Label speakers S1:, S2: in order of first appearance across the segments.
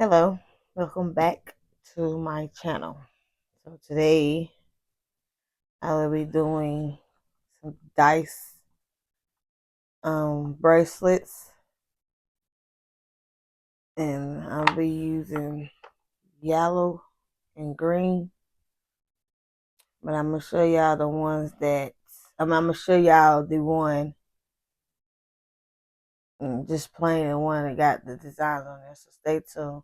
S1: Hello, welcome back to my channel. So today I will be doing some dice bracelets, and I'll be using yellow and green, but I'm gonna show y'all the ones that I'm gonna show y'all the one just plain the one that got the designs on there. So stay tuned.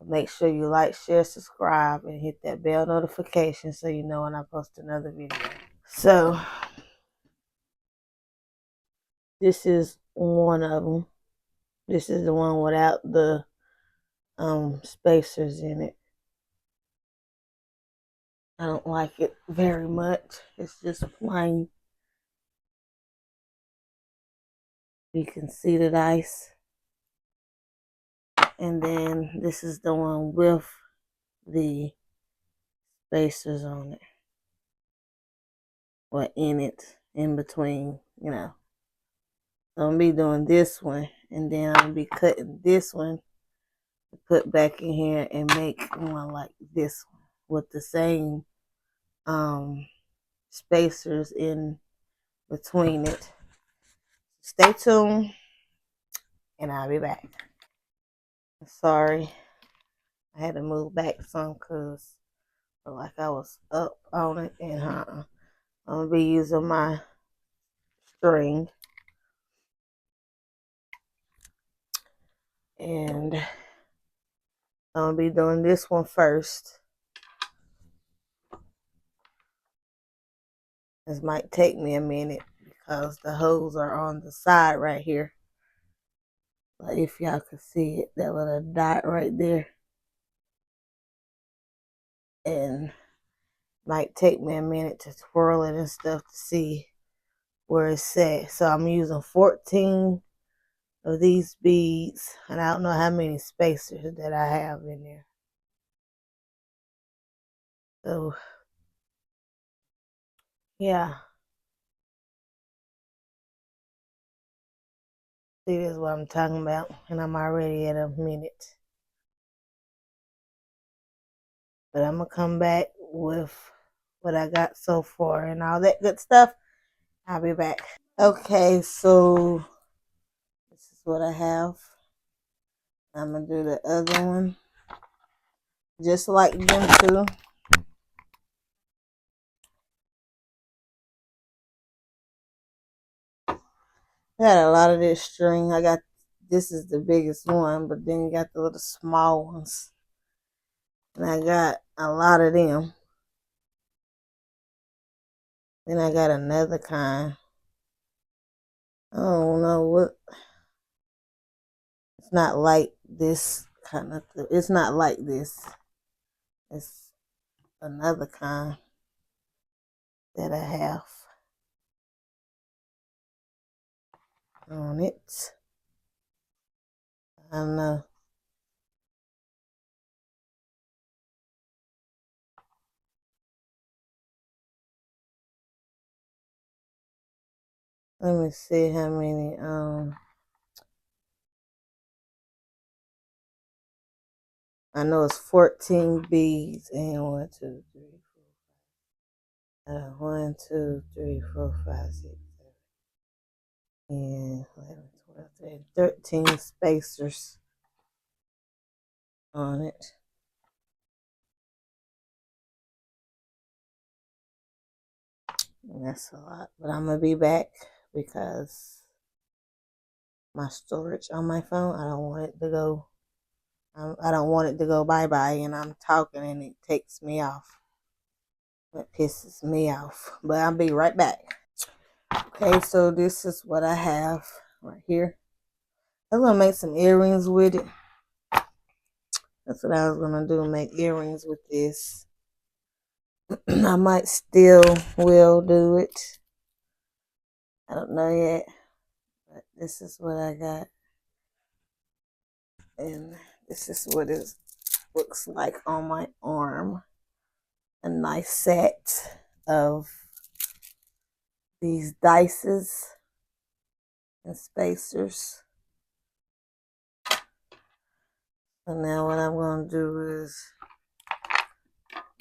S1: Make sure you like, share, subscribe, and hit that bell notification so you know when I post another video. So this is one of them. This is the one without the spacers in it. I don't like it very much. It's just plain. You can see the dice. And then this is the one with the spacers on it. Or in it, in between, you know. So I'm going to be doing this one. And then I'm going to be cutting this one to put back in here and make one like this one. With the same spacers in between it. Stay tuned, and I'll be back. Sorry, I had to move back some because like I was up on it, and I'm gonna be using my string, and I'm gonna be doing this one first. This might take me a minute because the holes are on the side right here. But if y'all can see it, that little dot right there. And might take me a minute to twirl it and stuff to see where it's set. So I'm using 14 of these beads, and I don't know how many spacers that I have in there. So yeah, see, this is what I'm talking about, and I'm already at a minute. But I'm gonna come back with what I got so far and all that good stuff. I'll be back. Okay, so this is what I have. I'm gonna do the other one just like them two. I got a lot of this string. This is the biggest one, but then you got the little small ones. And I got a lot of them. Then I got another kind. I don't know what. It's not like this kind of. It's not like this. It's another kind that I have on it. I don't know. Let me see how many. I know it's 14 beads and 1, 2, 3, 4. 1, 2, 3, 4, 5, 6, 7, 10, 11, 12, 13 spacers on it. And that's a lot, but I'm gonna be back because my storage on my phone, I don't want it to go. I don't want it to go bye-bye, and I'm talking and it takes me off. It pisses me off, but I'll be right back. Okay, so this is what I have right here. I'm gonna make some earrings with it. That's what I was gonna do, make earrings with this. I might still will do it. I don't know yet, but this is what I got, and this is what it looks like on my arm. A nice set of these dices and spacers. So now what I'm going to do is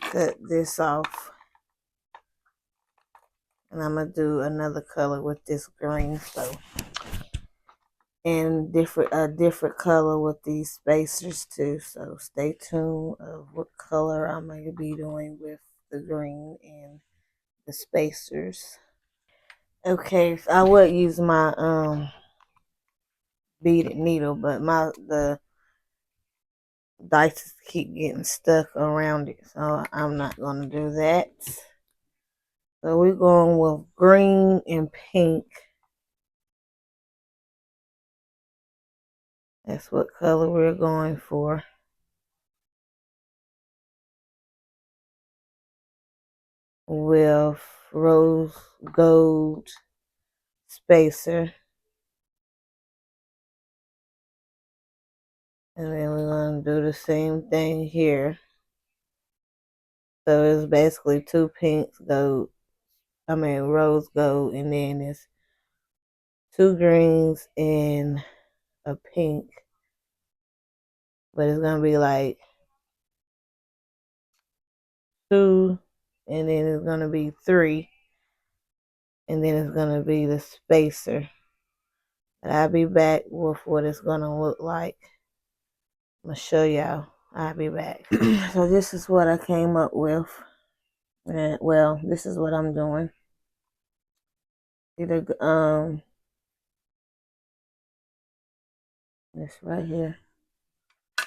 S1: cut this off. And I'm going to do another color with this green. So, and a different color with these spacers too. So stay tuned of what color I'm going to be doing with the green and the spacers. Okay, so I would use my beaded needle, but the dice keep getting stuck around it, so I'm not gonna do that. So we're going with green and pink. That's what color we're going for. With rose gold spacer. And then we're going to do the same thing here. So it's basically two pinks, rose gold, and then it's two greens and a pink. But it's going to be like two, and then it's going to be three, and then it's going to be the spacer. But I'll be back with what it's going to look like. I'm going to show y'all. I'll be back. So this is what I came up with. And, well, this is what I'm doing. Either this right here. I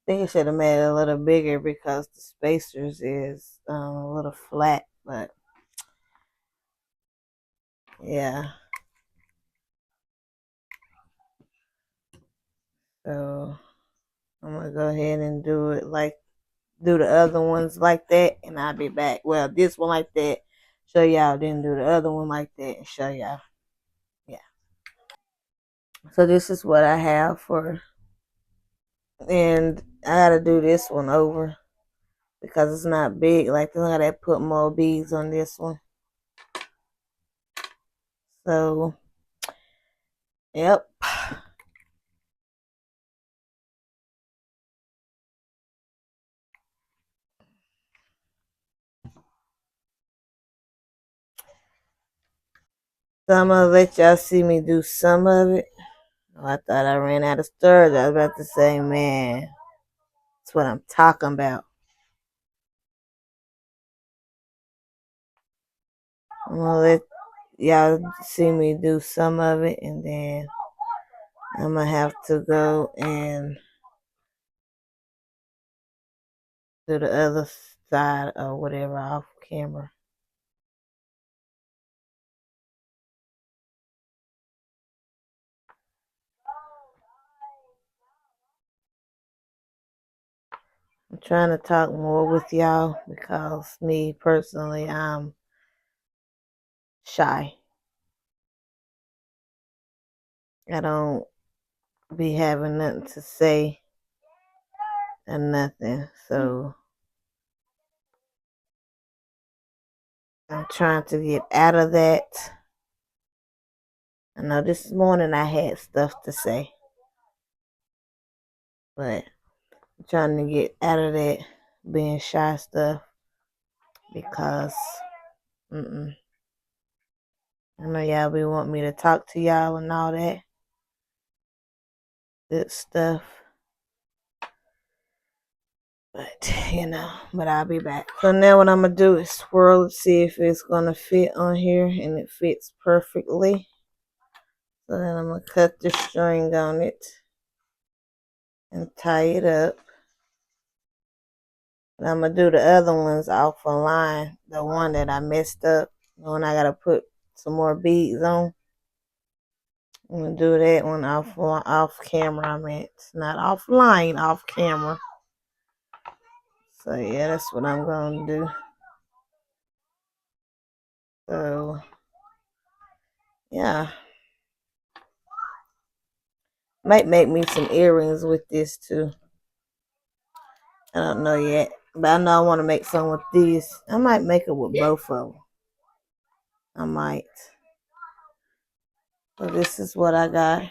S1: think I should have made it a little bigger because the spacers is a little flat, but yeah. So I'm gonna go ahead and do the other ones like that, and I'll be back. Well, this one like that, show y'all, then do the other one like that and show y'all. Yeah. So this is what I have for, and I gotta do this one over because it's not big. Like, I gotta put more beads on this one. So, yep. So I'm gonna let y'all see me do some of it. Oh, I thought I ran out of storage. I was about to say, man, that's what I'm talking about. I'm gonna let y'all see me do some of it, and then I'm gonna have to go and do the other side or whatever off camera. I'm trying to talk more with y'all because me personally, I'm shy. I don't be having nothing to say or nothing. So I'm trying to get out of that. I know this morning I had stuff to say, but I'm trying to get out of that being shy stuff because I know y'all be want me to talk to y'all and all that good stuff. But, but I'll be back. So now what I'm going to do is swirl it, see if it's going to fit on here, and it fits perfectly. So then I'm going to cut the string on it and tie it up. And I'm going to do the other ones off a line, the one that I messed up, the one I got to put some more beads on. I'm going to do that one off camera. I meant, not offline, off camera. So yeah, that's what I'm going to do. So, yeah. Might make me some earrings with this too. I don't know yet. But I know I want to make some with these. I might make it with both of them. I might. So this is what I got.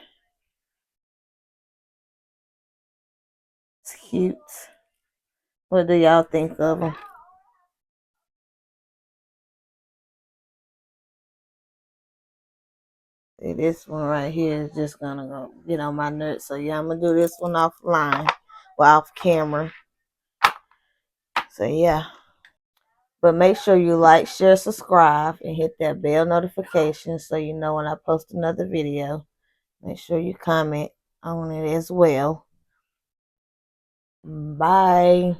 S1: cute. What do y'all think of them? See, this one right here is just gonna go get on my nuts. So yeah, I'm gonna do this one offline, well, off camera. So yeah. But make sure you like, share, subscribe, and hit that bell notification so you know when I post another video. Make sure you comment on it as well. Bye.